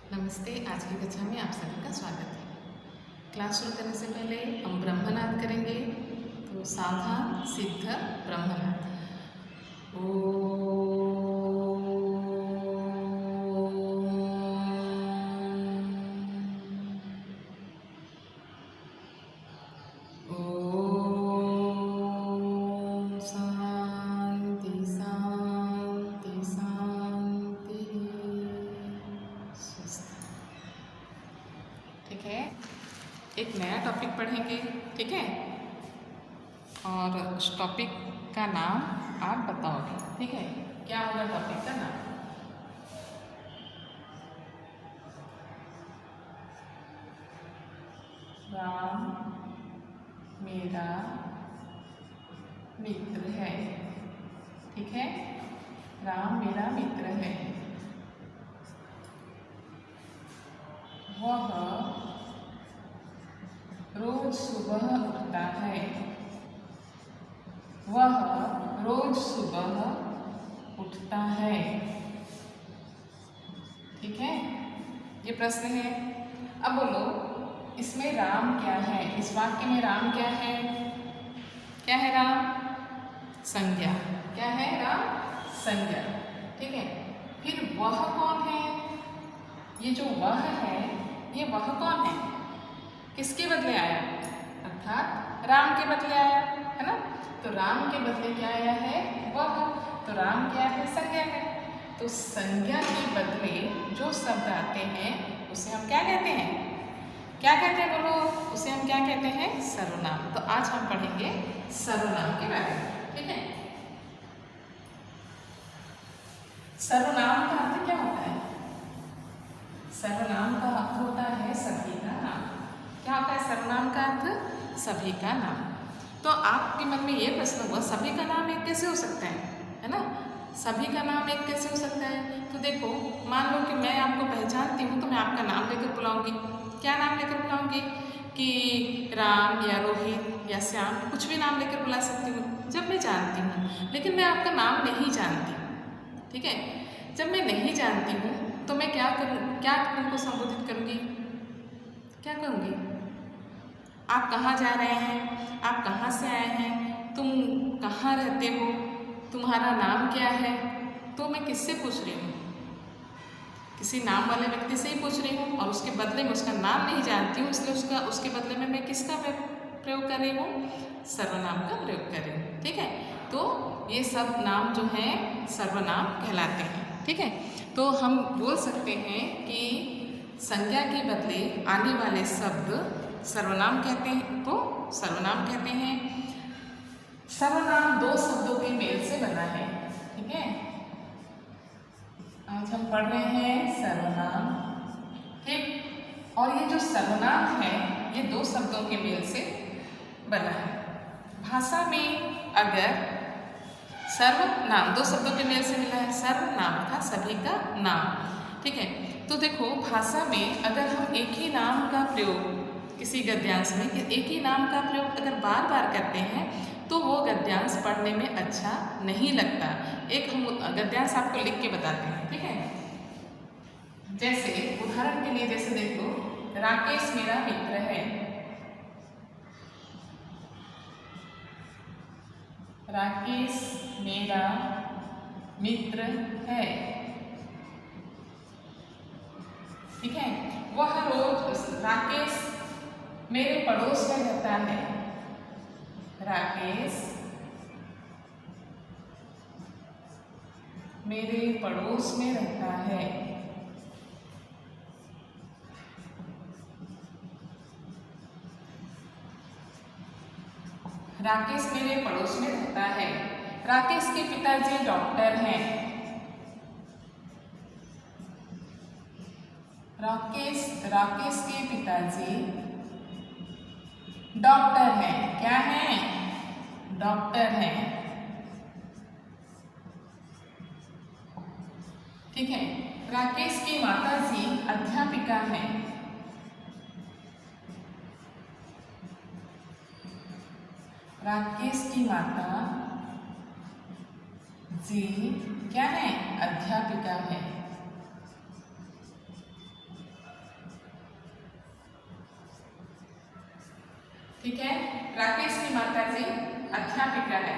नमस्ते। आज की कक्षा में आप सभी का स्वागत है। क्लास शुरू करने से पहले हम ब्रह्मनाद करेंगे। तो सावधान, सिद्ध, ब्रह्मनाद। ओम शांति शांति शांति। ठीक है, एक नया टॉपिक पढ़ेंगे। ठीक है, और उस टॉपिक का नाम आप बताओगे। ठीक है, क्या होगा टॉपिक का नाम? राम मेरा मित्र है। ठीक है, राम मेरा मित्र है। वह रोज सुबह उठता है। वह रोज सुबह उठता है। ठीक है, ये प्रश्न है। अब बोलो, इसमें राम क्या है? इस वाक्य में राम क्या है? क्या है राम? संज्ञा। क्या है राम? संज्ञा। ठीक है, फिर वह कौन है? ये जो वह है, ये वह कौन है? किसके बदले आया? अर्थात राम के बदले आया है ना। तो राम के बदले क्या आया है? वह। तो राम क्या है? संज्ञा है। तो संज्ञा के बदले जो शब्द आते हैं उसे हम क्या कहते हैं? क्या कहते हैं बोलो? उसे हम क्या कहते हैं? सर्वनाम। तो आज हम पढ़ेंगे सर्वनाम के बारे में। ठीक है, सर्वनाम का अर्थ क्या होता है? सर्वनाम का अर्थ होता है सभी का नाम। क्या होता है सर्वनाम का अर्थ? सभी का नाम। तो आपके मन में ये प्रश्न हुआ, सभी का नाम एक कैसे हो सकता है ना? सभी का नाम एक कैसे हो सकता है? तो देखो, मान लो कि मैं आपको पहचानती हूँ तो मैं आपका नाम लेकर बुलाऊंगी। क्या नाम लेकर बुलाऊंगी? कि राम या रोहित या श्याम, कुछ भी नाम लेकर बुला सकती हूँ जब मैं जानती हूँ। लेकिन मैं आपका नाम नहीं जानती। ठीक है, जब मैं नहीं जानती हूँ तो मैं क्या करूँ? क्या तुमको संबोधित करूँगी? क्या कहूँगी? आप कहाँ जा रहे हैं? आप कहाँ से आए हैं? तुम कहाँ रहते हो? तुम्हारा नाम क्या है? तो मैं किससे पूछ रही हूँ? किसी नाम वाले व्यक्ति से ही पूछ रही हूँ, और उसके बदले में उसका नाम नहीं जानती हूँ, इसलिए उसके बदले में मैं किसका प्रयोग कर रही हूँ? सर्वनाम का प्रयोग कर रही हूँ। ठीक है, तो ये सब नाम जो हैं सर्वनाम कहलाते हैं। ठीक है, तो हम बोल सकते हैं कि संज्ञा के बदले आने वाले शब्द सर्वनाम कहते हैं। तो सर्वनाम कहते हैं। सर्वनाम दो शब्दों के मेल से बना है। ठीक है, आज हम पढ़ रहे हैं सर्वनाम। ठीक, और ये जो सर्वनाम है ये दो शब्दों के मेल से बना है। भाषा में अगर सर्वनाम दो शब्दों के मेल से मिला है, सर्वनाम था सभी का नाम। ठीक है, तो देखो, भाषा में अगर हम एक ही नाम का प्रयोग किसी गद्यांश में, एक ही नाम का प्रयोग अगर बार बार करते हैं तो वो गद्यांश पढ़ने में अच्छा नहीं लगता। एक हम गद्यांश आपको लिख के बताते हैं। ठीक है, जैसे उदाहरण के लिए, जैसे देखो, राकेश मेरा मित्र है। राकेश मेरा मित्र है। ठीक है, वह रोज, राकेश मेरे पड़ोस में रहता है। राकेश मेरे पड़ोस में रहता है। राकेश मेरे पड़ोस में रहता है। राकेश के पिताजी डॉक्टर हैं। राकेश के पिताजी डॉक्टर हैं। क्या हैं? डॉक्टर हैं। ठीक है, राकेश की माताजी अध्यापिका हैं। राकेश की माता जी क्या है? अध्यापिका है। ठीक है। राकेश की माता जी अध्यापिका है।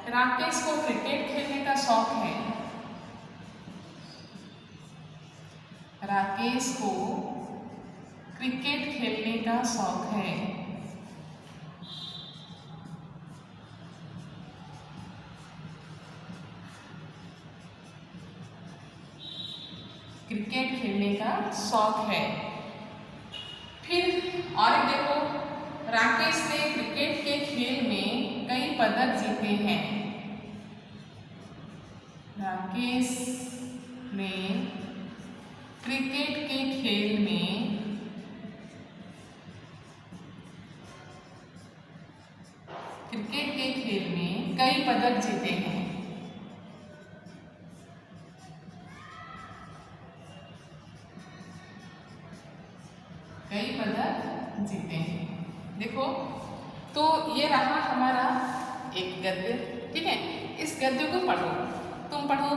राकेश को क्रिकेट खेलने का शौक है। राकेश को क्रिकेट खेलने का शौक है। क्रिकेट खेलने का शौक है। फिर और एक देखो, राकेश ने क्रिकेट के खेल में कई पदक जीते हैं। राकेश ने क्रिकेट के खेल में कई पदक जीते हैं। कई पदक जीते हैं। देखो, तो ये रहा हमारा एक गद्य। ठीक है, इस गद्य को पढ़ो, तुम पढ़ो।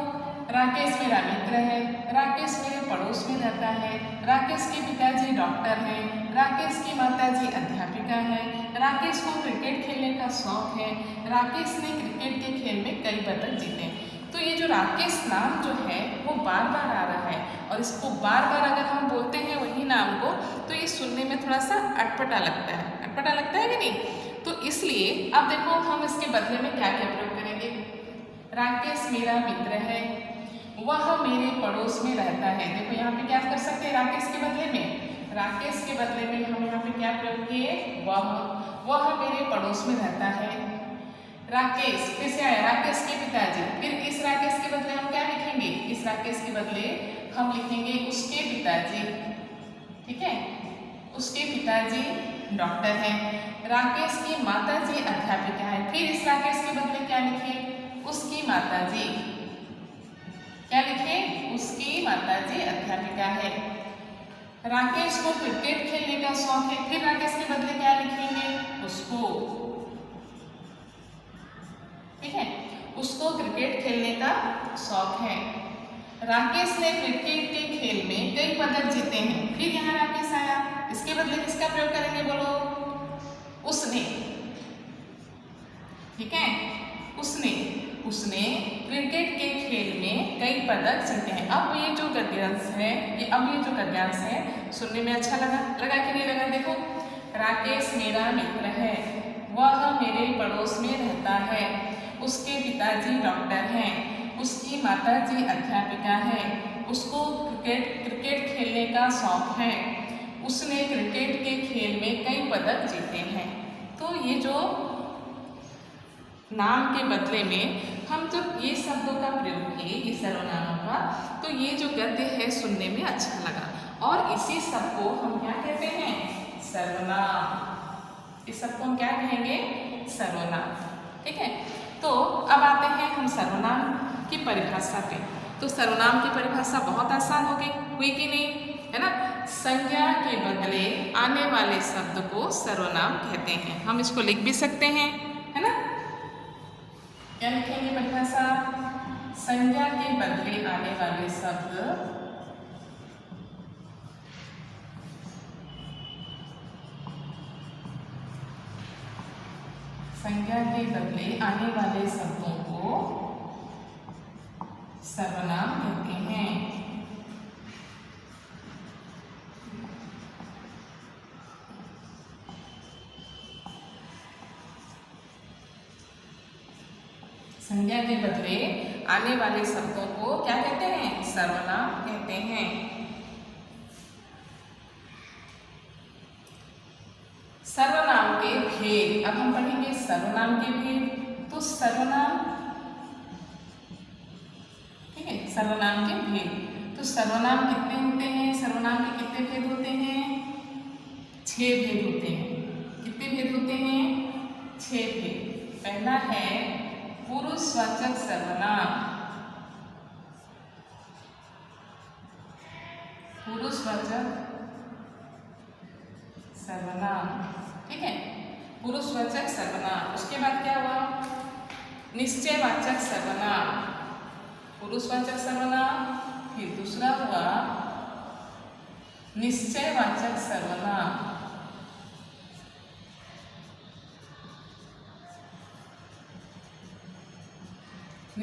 राकेश मेरा मित्र है। राकेश मेरे पड़ोस में रहता है। राकेश के पिताजी डॉक्टर हैं। राकेश की माताजी अध्यापिका है। राकेश को क्रिकेट खेलने का शौक है। राकेश ने क्रिकेट के खेल में कई पदक जीते। तो ये जो राकेश नाम जो है वो बार बार आ रहा है, और इसको बार बार अगर हम बोलते हैं वही नाम को, तो ये सुनने में थोड़ा सा अटपटा लगता है। अटपटा लगता है कि नहीं? तो इसलिए अब देखो हम इसके बदले में क्या क्या प्रयोग करेंगे। राकेश मेरा मित्र है, वह मेरे पड़ोस में रहता है। देखो यहाँ पे क्या कर सकते हैं राकेश के बदले में। राकेश के बदले में हम यहाँ पे क्या प्रयोग किए, वह मेरे पड़ोस में रहता है। राकेश, फिर से आया राकेश के पिताजी। फिर इस राकेश के बदले हम क्या लिखेंगे, इस राकेश के बदले हम लिखेंगे उसके पिताजी। ठीक है, उसके पिताजी डॉक्टर हैं। राकेश की माताजी अध्यापिका है। फिर इस राकेश के बदले क्या लिखे, उसकी माताजी। क्या लिखे, उसकी माताजी अध्यापिका है। राकेश को क्रिकेट खेलने का शौक है। फिर राकेश के बदले क्या लिखेंगे, उसको। ठीक है, उसको क्रिकेट खेलने का शौक है। राकेश ने क्रिकेट के खेल में कई पदक जीते हैं। फिर यहाँ राकेश आया, इसके बदले किसका प्रयोग करेंगे, बोलो, उसने। ठीक है, उसने क्रिकेट के खेल में कई पदक जीते हैं। अब ये जो गद्यांश है, सुनने में अच्छा लगा कि नहीं लगा? देखो, राकेश मेरा मित्र है, वह मेरे पड़ोस में रहता है, उसके पिताजी डॉक्टर हैं, उसकी माताजी अध्यापिका है, उसको क्रिकेट खेलने का शौक है, उसने क्रिकेट के खेल में कई पदक जीते हैं। तो ये जो नाम के बदले में हम जब ये शब्दों का प्रयोग किए, ये सर्वनामों का, तो ये जो गद्य है सुनने में अच्छा लगा, और इसी सब को हम क्या कहते हैं, सर्वनाम। इस सब को हम क्या कहेंगे, सर्वनाम। ठीक है, तो अब आते हैं हम सर्वनाम की परिभाषा पे। तो सर्वनाम की परिभाषा बहुत आसान हुई कि नहीं, है ना? संज्ञा के बदले आने वाले शब्द को सर्वनाम कहते हैं। हम इसको लिख भी सकते हैं, है ना? क्या लिखेंगे परिभाषा, संज्ञा के बदले आने वाले शब्द संज्ञा के बदले आने वाले शब्दों को सर्वनाम कहते हैं। संज्ञा के बदले आने वाले शब्दों को क्या कहते हैं, सर्वनाम कहते हैं। सर्वनाम के भेद, अब हम पढ़ेंगे सर्वनाम के भेद। तो सर्वनाम, ठीक है, सर्वनाम के भेद। तो सर्वनाम कितने होते हैं, सर्वनाम के कितने भेद होते हैं, 6 भेद होते हैं। कितने भेद होते हैं, 6 भेद। पहला है पुरुषवाचक सर्वनाम। पुरुषवाचक सर्वनाम, ठीक है, पुरुषवाचक सर्वनाम। उसके बाद क्या हुआ, निश्चयवाचक सर्वनाम। पुरुषवाचक सर्वनाम, फिर दूसरा हुआ निश्चयवाचक सर्वनाम।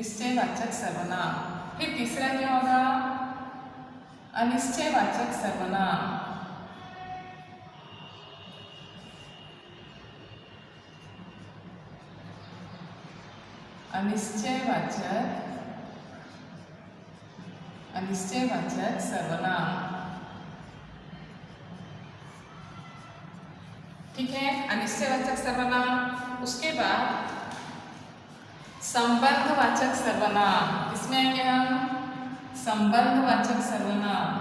निश्चयवाचक सर्वनाम। फिर तीसरा क्या होगा? अनिश्चयवाचक सर्वनाम। अनिश्चयवाचक सर्वनाम। ठीक है, अनिश्चयवाचक सर्वनाम। उसके बाद संबंधवाचक सर्वनाम। इसमें आएंगे हम संबंधवाचक सर्वनाम।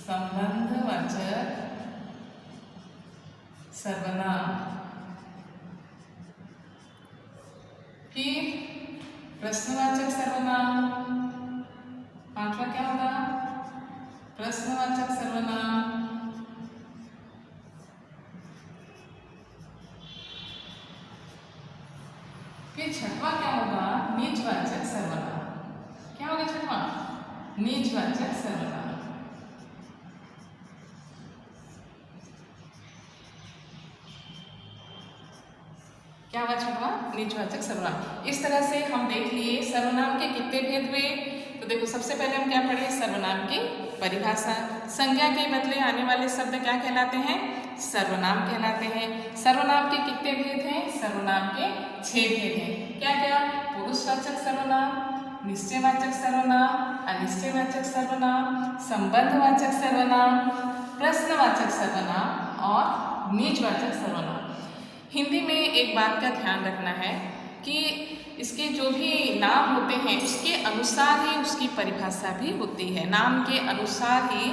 संबंधवाचक सर्वनाम। फिर प्रश्नवाचक सर्वनाम। पांचवा क्या होगा? प्रश्नवाचक सर्वनाम। फिर छठवां क्या होगा? निजवाचक सर्वनाम। क्या होगा छठवां? निजवाचक सर्वनाम। क्या हुआ छठवां? निजवाचक सर्वनाम। इस तरह से हम देख लिए सर्वनाम के कितने भेद हुए। तो देखो, सबसे पहले हम क्या पढ़े? सर्वनाम की परिभाषा। संज्ञा के बदले आने वाले शब्द क्या कहलाते हैं? सर्वनाम कहलाते हैं। सर्वनाम के कितने भेद हैं? सर्वनाम के 6 भेद हैं। क्या क्या? पुरुषवाचक सर्वनाम, निश्चयवाचक सर्वनाम, अनिश्चयवाचक सर्वनाम, संबंधवाचक सर्वनाम, प्रश्नवाचक सर्वनाम और निजवाचक सर्वनाम। हिंदी में एक बात का ध्यान रखना है कि इसके जो भी नाम होते हैं उसके अनुसार ही उसकी परिभाषा भी होती है। नाम के अनुसार ही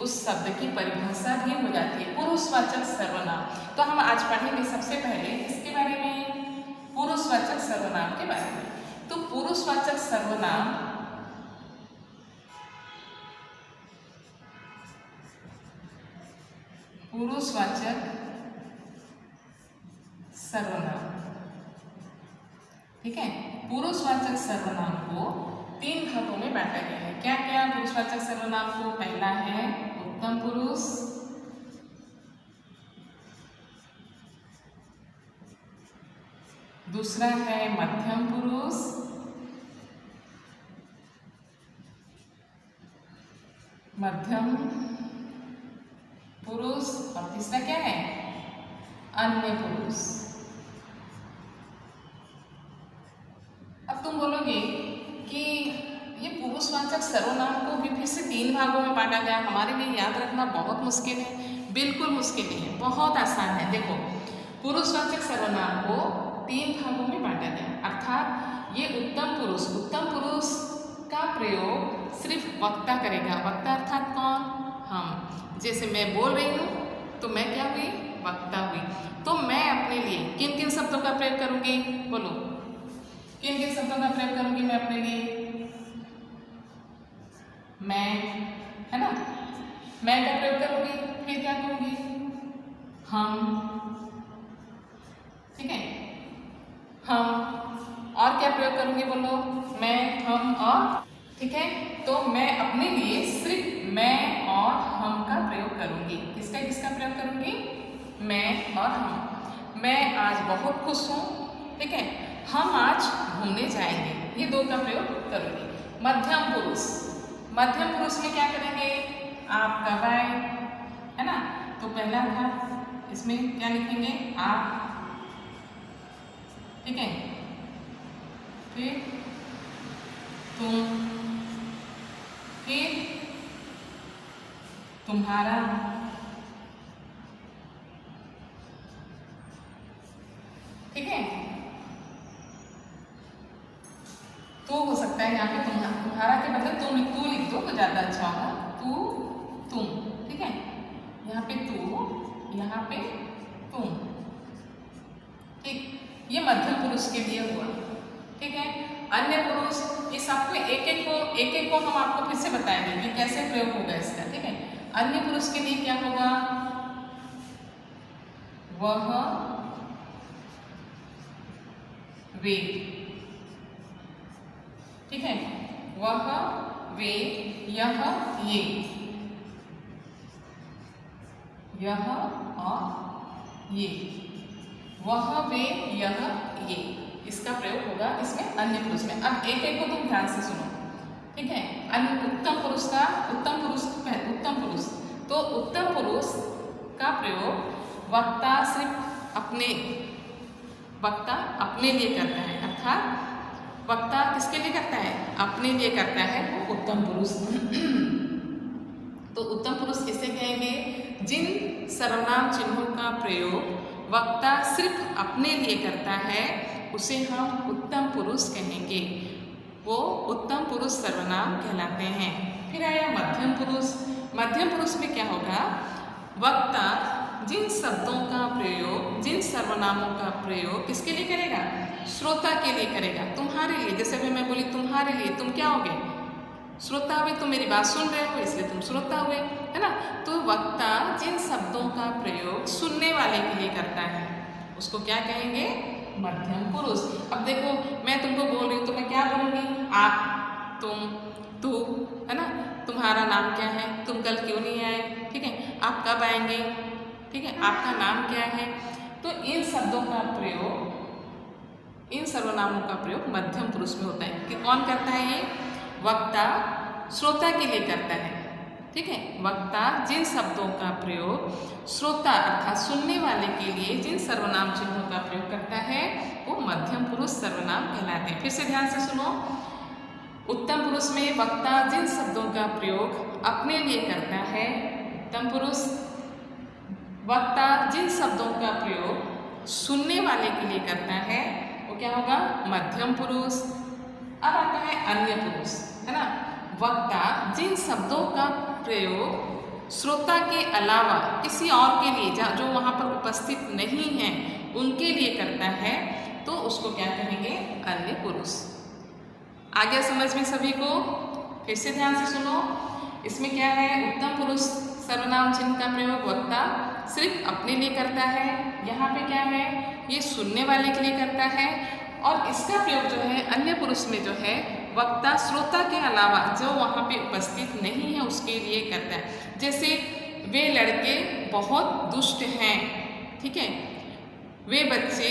उस शब्द की परिभाषा भी हो जाती है। पुरुषवाचक सर्वनाम तो हम आज पढ़ेंगे सबसे पहले इसके बारे में, पुरुषवाचक सर्वनाम के बारे में। तो पुरुषवाचक सर्वनाम सर्वनाम, ठीक है। पुरुषवाचक सर्वनाम को 3 भागों में बांटा गया है। क्या क्या पुरुषवाचक सर्वनाम को? पहला है उत्तम पुरुष, दूसरा है मध्यम पुरुष, और तीसरा क्या है? अन्य पुरुष। अब तुम बोलोगे कि ये पुरुषवाचक सर्वनाम को भी फिर से 3 भागों में बांटा गया, हमारे लिए याद रखना बहुत मुश्किल है। बिल्कुल मुश्किल नहीं है, बहुत आसान है। देखो, पुरुषवाचक सर्वनाम को 3 भागों में बांटा गया, अर्थात ये उत्तम पुरुष का प्रयोग सिर्फ वक्ता करेगा। वक्ता अर्थात कौन? हम। जैसे मैं बोल रही हूँ तो मैं क्या हुई? वक्ता हुई। तो मैं अपने लिए किन किन शब्दों का प्रयोग करूंगी? बोलो, किन किन शब्दों का प्रयोग करूंगी मैं अपने लिए? मैं, है ना, मैं का प्रयोग करूंगी। फिर क्या करूंगी? हम, ठीक है, हम। और क्या प्रयोग करूंगी? बोलो, मैं, हम और, ठीक है। तो मैं अपने लिए सिर्फ मैं और हम का प्रयोग करूंगी। किसका प्रयोग करूंगी? मैं और हम। मैं आज बहुत खुश हूँ, ठीक है। हम आज घूमने जाएंगे, ये 2 का प्रयोग करूंगी। मध्यम पुरुष में क्या करेंगे? आप का बाय, है ना। तो पहला था, इसमें क्या लिखेंगे? आप, ठीक है। फिर तुम, फिर तुम्हारा, ठीक है। तो हो सकता है यहाँ पे तुम्हारा के मतलब तू लिख दो तो ज्यादा अच्छा होगा। तू, तुम, ठीक है। यहाँ पे तू, यहाँ पे तुम, ठीक। ये मध्यम पुरुष के लिए हुआ, ठीक है। अन्य पुरुष, ये सबको एक एक को हम आपको फिर से बताएंगे कि कैसे प्रयोग होगा इसका, ठीक है। अन्य पुरुष के लिए क्या होगा? वह, वे, ठीक है। वह, वे, यह, ये, और ये। वह, वे, यह, ये। इसका प्रयोग होगा इसमें अन्य पुरुष में। अब एक एक को तुम ध्यान से सुनो, ठीक है। उत्तम पुरुष का उत्तम पुरुष तो उत्तम पुरुष का प्रयोग वक्ता सिर्फ अपने लिए करता है, अर्थात वक्ता किसके लिए करता है? अपने लिए करता है, वो उत्तम पुरुष। तो उत्तम पुरुष किसे कहेंगे? जिन सर्वनाम चिन्हों का प्रयोग वक्ता सिर्फ अपने लिए करता है उसे हम उत्तम पुरुष कहेंगे, वो उत्तम पुरुष सर्वनाम कहलाते हैं। फिर आया मध्यम पुरुष। मध्यम पुरुष में क्या होगा? वक्ता जिन शब्दों का प्रयोग, जिन सर्वनामों का प्रयोग किसके लिए करेगा? श्रोता के लिए करेगा, तुम्हारे लिए। जैसे भी मैं बोली तुम्हारे लिए, तुम क्या हो गए? श्रोता हुए, तुम मेरी बात सुन रहे हो इसलिए तुम श्रोता हुए, है ना। तो वक्ता जिन शब्दों का प्रयोग सुनने वाले के लिए करता है उसको क्या कहेंगे? मध्यम पुरुष। अब देखो मैं तुमको बोल रही हूँ तो मैं क्या बोलूँगी? आप, तुम, तू, है ना। तुम्हारा नाम क्या है? तुम कल क्यों नहीं आए? ठीक है। आप कब आएंगे? ठीक है। आपका नाम क्या है? तो इन शब्दों का प्रयोग, इन सर्वनामों का प्रयोग मध्यम पुरुष में होता है। कि कौन करता है ये? वक्ता श्रोता के लिए करता है, ठीक है। वक्ता जिन शब्दों का प्रयोग श्रोता अर्थात सुनने वाले के लिए जिन सर्वनाम चिन्हों का प्रयोग करता है वो मध्यम पुरुष सर्वनाम कहलाते हैं। फिर से ध्यान से सुनो। उत्तम पुरुष में वक्ता जिन शब्दों का प्रयोग अपने लिए करता है उत्तम पुरुष, वक्ता जिन शब्दों का प्रयोग सुनने वाले के लिए करता है वो क्या होगा? मध्यम पुरुष। अब आता है अन्य पुरुष, है ना। वक्ता जिन शब्दों का प्रयोग श्रोता के अलावा किसी और के लिए जो वहाँ पर उपस्थित नहीं है उनके लिए करता है तो उसको क्या कहेंगे? अन्य पुरुष। आ गया समझ में सभी को? फिर से ध्यान से सुनो। इसमें क्या है? उत्तम पुरुष सर्वनाम चिन्ह का प्रयोग वक्ता सिर्फ अपने लिए करता है। यहाँ पे क्या है? ये सुनने वाले के लिए करता है। और इसका प्रयोग जो है अन्य पुरुष में जो है वक्ता श्रोता के अलावा जो वहाँ पे उपस्थित नहीं है उसके लिए करता है। जैसे वे लड़के बहुत दुष्ट हैं, ठीक है। वे बच्चे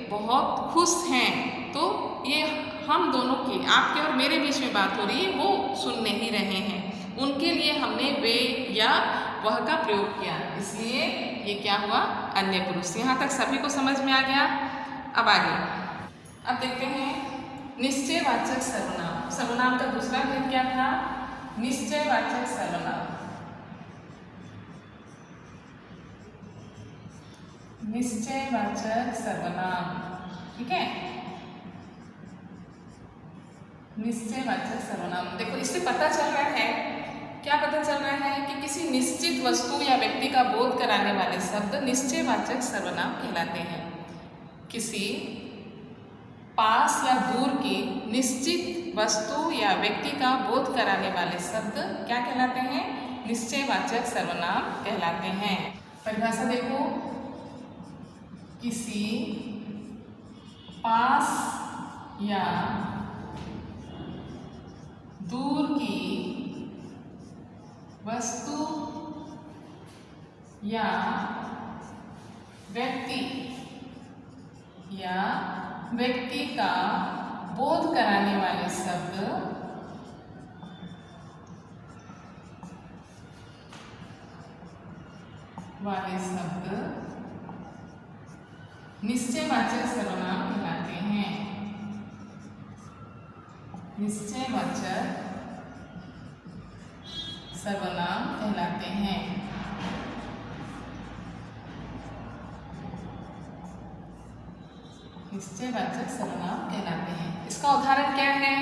बहुत खुश हैं। तो ये हम दोनों की, आपके और मेरे बीच में बात हो रही है, वो सुन नहीं रहे हैं, उनके लिए हमने वे या वह का प्रयोग किया, इसलिए ये क्या हुआ? अन्य पुरुष। यहाँ तक सभी को समझ में आ गया? अब आगे अब देखते हैं निश्चयवाचक सर्वनाम। सर्वनाम का दूसरा भेद क्या था? निश्चयवाचक सर्वनाम। निश्चयवाचक सर्वनाम, ठीक है। निश्चयवाचक सर्वनाम देखो, इससे पता चल रहा है, क्या पता चल रहा है कि किसी निश्चित वस्तु या व्यक्ति का बोध कराने वाले शब्द निश्चयवाचक सर्वनाम कहलाते हैं। किसी पास या दूर की निश्चित वस्तु या व्यक्ति का बोध कराने वाले शब्द क्या कहलाते हैं? निश्चयवाचक सर्वनाम कहलाते हैं। परिभाषा देखो, किसी पास या दूर की वस्तु या व्यक्ति का बोध कराने वाले शब्द निश्चयवाचक सर्वनाम कहलाते हैं। निश्चयवाचक सर्वनाम कहलाते हैं। निश्चयवाचक सर्वनाम कहलाते हैं। इसका उदाहरण क्या है?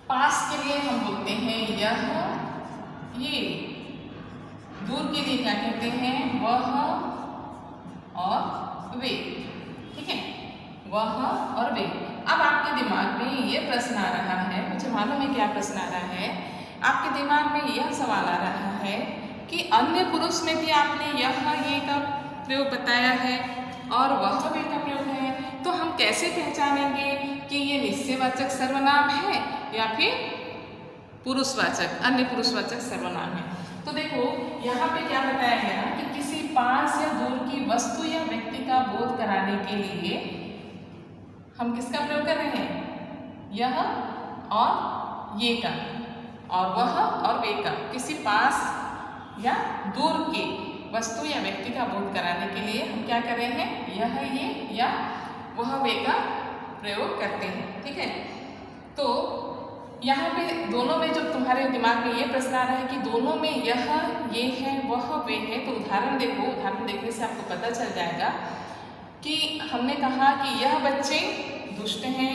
पास के लिए हम बोलते हैं यह, ये। दूर के लिए क्या कहते हैं? वह और वे, ठीक है। वह और वे। अब आपके दिमाग में ये प्रश्न आ रहा है, मुझे मालूम है क्या प्रश्न आ रहा है। आपके दिमाग में यह सवाल आ रहा है कि अन्य पुरुष में भी आपने यह, ये का प्रयोग बताया है और वह वे का प्रयोग है, तो हम कैसे पहचानेंगे कि ये निश्चयवाचक सर्वनाम है या फिर पुरुषवाचक, अन्य पुरुषवाचक सर्वनाम है? तो देखो यहाँ पे क्या बताया गया कि किसी पास या दूर की वस्तु या व्यक्ति का बोध कराने के लिए हम किसका प्रयोग कर रहे हैं? यह और ये का, और वह और वे का, किसी पास या दूर के वस्तु या व्यक्ति का बोध कराने के लिए हम क्या कर रहे हैं? यह, ये या वह, वे का प्रयोग करते हैं। ठीक है, तो यहाँ पे दोनों में जो तुम्हारे दिमाग में ये प्रश्न आ रहा है कि दोनों में यह, ये है, वह, वे है, तो उदाहरण देखो। उदाहरण देखने से आपको पता चल जाएगा कि हमने कहा कि यह बच्चे दुष्ट हैं,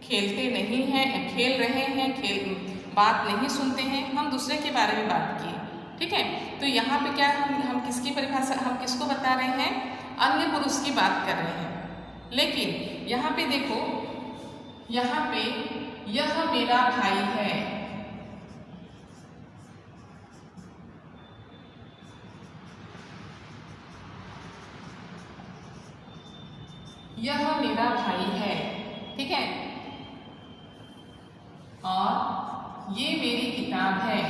खेलते नहीं हैं, खेल रहे हैं, बात नहीं सुनते हैं। हम दूसरे के बारे में बात किए। ठीक है, तो यहाँ पे क्या हम किसकी परिभाषा, हम किसको बता रहे हैं? अन्य पुरुष की बात कर रहे हैं। लेकिन यहाँ पे देखो, यहाँ पे यह मेरा भाई है, यह मेरा भाई है। ठीक है, और ये मेरी किताब है।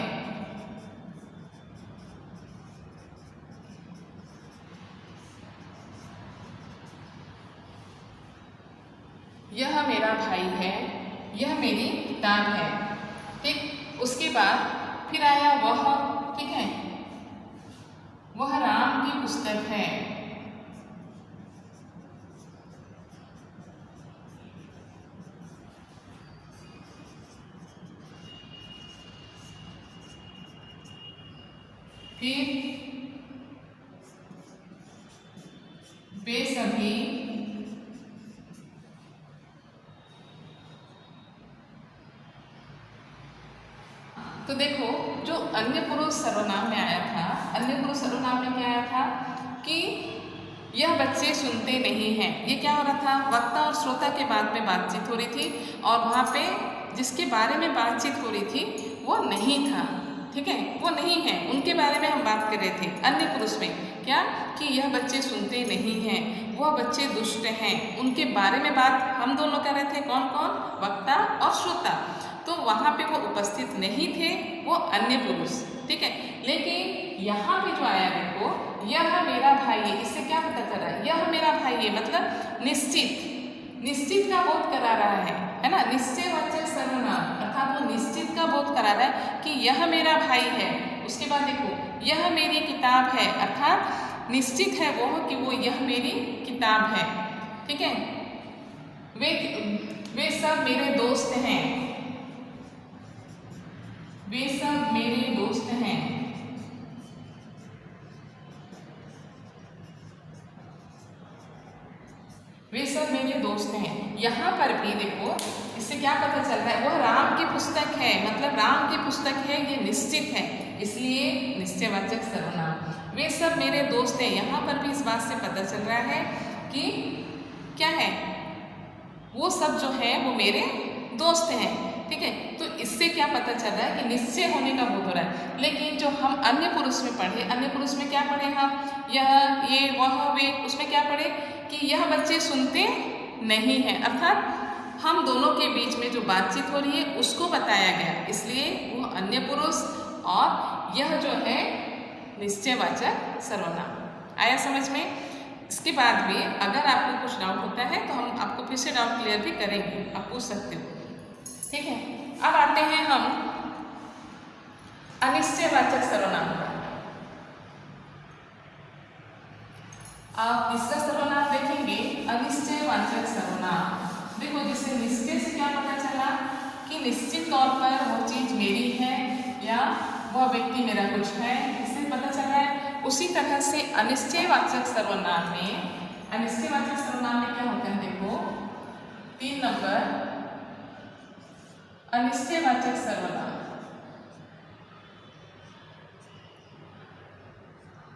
यह मेरा भाई है, यह मेरी किताब है। ठीक, उसके बाद फिर आया वह। ठीक है, वह राम की पुस्तक है। फिर वे सभी तो देखो, जो अन्य पुरुष सर्वनाम में आया था, अन्य पुरुष सर्वनाम में क्या आया था कि यह बच्चे सुनते नहीं हैं। ये क्या हो रहा था? वक्ता और श्रोता के बाद में बातचीत हो रही थी, और वहाँ पे जिसके बारे में बातचीत हो रही थी वो नहीं था। ठीक है, वो नहीं है, उनके बारे में हम बात कर रहे थे अन्य पुरुष में। क्या कि यह बच्चे सुनते नहीं हैं, वह बच्चे दुष्ट हैं, उनके बारे में बात हम दोनों कर रहे थे। कौन कौन? वक्ता और श्रोता। तो वहाँ पे वो उपस्थित नहीं थे, वो अन्य पुरुष। ठीक है, लेकिन यहाँ पे जो आया देखो, यह मेरा भाई है, इससे क्या पता चल रहा है? यह मेरा भाई है मतलब निश्चित, निश्चित का बोध करा रहा है ना? निश्चयवाचक सर्वनाम, अर्थात वो निश्चित का बोध करा रहा है कि यह मेरा भाई है। उसके बाद देखो, यह मेरी किताब है, अर्थात निश्चित है वो कि वो यह मेरी किताब है। ठीक है, वे सब मेरे दोस्त हैं, वे सब मेरे दोस्त हैं। वे सब मेरे दोस्त हैं। यहाँ पर भी देखो, इससे क्या पता चल रहा है? वह राम की पुस्तक है, मतलब राम की पुस्तक है, ये निश्चित है, इसलिए निश्चयवाचक सर्वनाम। वे सब मेरे दोस्त हैं, यहाँ पर भी इस बात से पता चल रहा है कि क्या है? वो सब जो है वो मेरे दोस्त हैं। ठीक है, तो इससे क्या पता चल रहा है कि निश्चय होने का बोध हो रहा है। लेकिन जो हम अन्य पुरुष में पढ़े, अन्य पुरुष में क्या पढ़े हम? यह, ये, वह, वे, उसमें क्या पढ़े कि यह बच्चे सुनते नहीं हैं, अर्थात हम दोनों के बीच में जो बातचीत हो रही है उसको बताया गया, इसलिए वो अन्य पुरुष और यह जो है निश्चयवाचक सर्वनाम। आया समझ में? इसके बाद भी अगर आपको कुछ डाउट होता है तो हम आपको फिर से डाउट क्लियर भी करेंगे, आप पूछ सकते हो। ठीक है, अब आते हैं हम अनिश्चयवाचक सर्वनाम पर। आप इसका सर्वनाम देखेंगे, अनिश्चयवाचक सर्वनाम। देखो, जिसे निश्चय से क्या पता चला कि निश्चित तौर पर वो चीज़ मेरी है या वह व्यक्ति मेरा कुछ है, इससे पता चला है। उसी तरह से अनिश्चयवाचक सर्वनाम में, अनिश्चयवाचक सर्वनाम में क्या होता है? देखो 3 नंबर, अनिश्चयवाचक सर्वनाम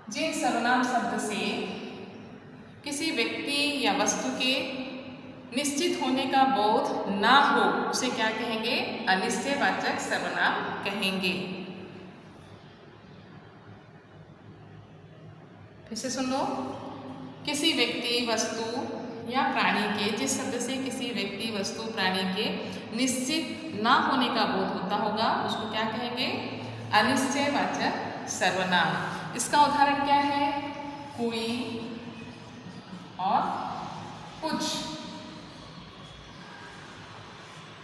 जिन सर्वनाम शब्द से किसी व्यक्ति या वस्तु के निश्चित होने का बोध ना हो, उसे क्या कहेंगे? अनिश्चयवाचक सर्वनाम कहेंगे। फिर से सुन लो, किसी व्यक्ति, वस्तु या प्राणी के, जिस शब्द से किसी व्यक्ति, वस्तु, प्राणी के निश्चित ना होने का बोध होता होगा उसको क्या कहेंगे? अनिश्चयवाचक सर्वनाम। इसका उदाहरण क्या है? कोई और कुछ।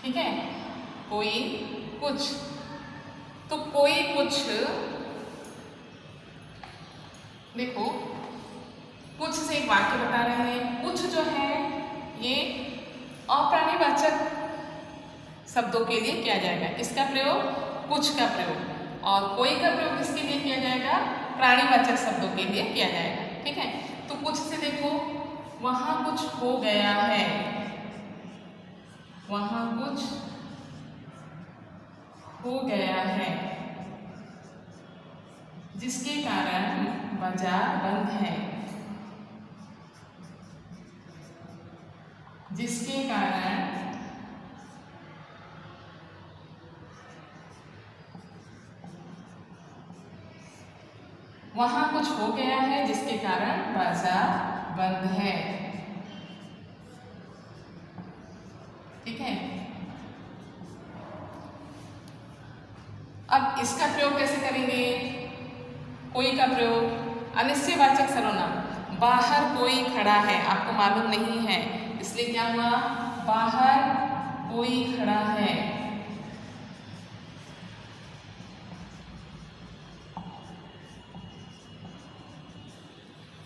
ठीक है, कोई कुछ। तो कोई कुछ, देखो कुछ से एक वाक्य बता रहे हैं। कुछ जो है ये अप्राणीवाचक शब्दों के लिए किया जाएगा। किसका प्रयोग? कुछ का प्रयोग। और कोई का प्रयोग किसके लिए किया जाएगा? प्राणीवाचक शब्दों के लिए किया जाएगा। ठीक है, तो कुछ से देखो, वहां कुछ हो गया है, वहां कुछ हो गया है, जिसके कारण बाजार बंद है, जिसके कारण वहां कुछ हो गया है, जिसके कारण बाजार बंद है। ठीक है, अब इसका प्रयोग कैसे करेंगे? कोई का प्रयोग अनिश्चयवाचक सर्वनाम। बाहर कोई खड़ा है, आपको मालूम नहीं है, इसलिए क्या हुआ? बाहर कोई खड़ा है।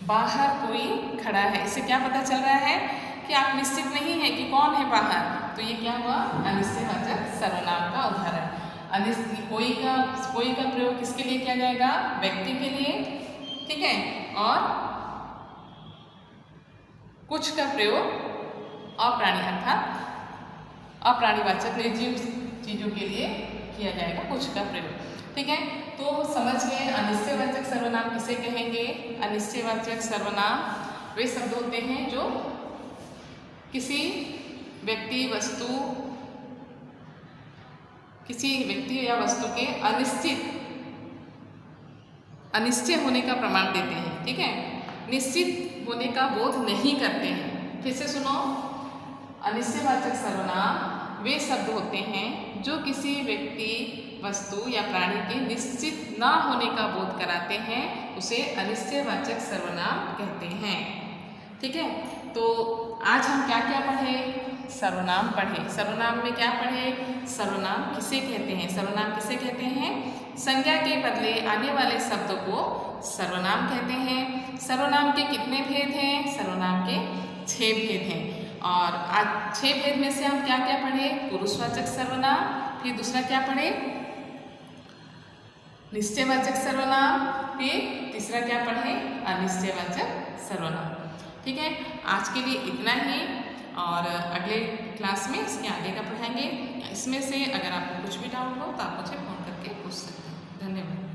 बाहर कोई खड़ा है, इससे क्या पता चल रहा है कि आप निश्चित नहीं है कि कौन है बाहर। तो ये क्या हुआ? अनिश्चयवाचक सर्वनाम का उदाहरण। कोई का प्रयोग किसके लिए किया जाएगा? व्यक्ति के लिए। ठीक है, और कुछ का प्रयोग अप्राणी अर्थात अप्राणीवाचक निर्जीव चीजों के लिए किया जाएगा, कुछ का प्रयोग। ठीक है, तो समझ गए अनिश्चयवाचक सर्वनाम किसे कहेंगे? अनिश्चयवाचक सर्वनाम वे शब्द होते हैं जो किसी व्यक्ति या वस्तु के अनिश्चय होने का प्रमाण देते हैं। ठीक है, निश्चित होने का बोध नहीं करते हैं। फिर से सुनो, अनिश्चयवाचक सर्वनाम वे शब्द होते हैं जो किसी व्यक्ति, वस्तु या प्राणी के निश्चित न होने का बोध कराते हैं, उसे अनिश्चयवाचक सर्वनाम कहते हैं। ठीक है, तो आज हम क्या क्या पढ़े? सर्वनाम पढ़े। सर्वनाम में क्या पढ़े? सर्वनाम किसे कहते हैं? सर्वनाम किसे कहते हैं? संज्ञा के बदले आने वाले शब्द को सर्वनाम कहते हैं। सर्वनाम के कितने भेद हैं? सर्वनाम के 6 भेद हैं। और आज 6 भेद में से हम क्या क्या पढ़े? पुरुषवाचक सर्वनाम, फिर दूसरा क्या पढ़े? निश्चयवाचक सर्वनाम, फिर तीसरा क्या पढ़े? अनिश्चयवाचक सर्वनाम। ठीक है, आज के लिए इतना ही, और अगले क्लास में इसके आगे का पढ़ाएंगे। इसमें से अगर आपको कुछ भी डाउट हो तो आप मुझे फ़ोन करके पूछ सकते हैं। धन्यवाद।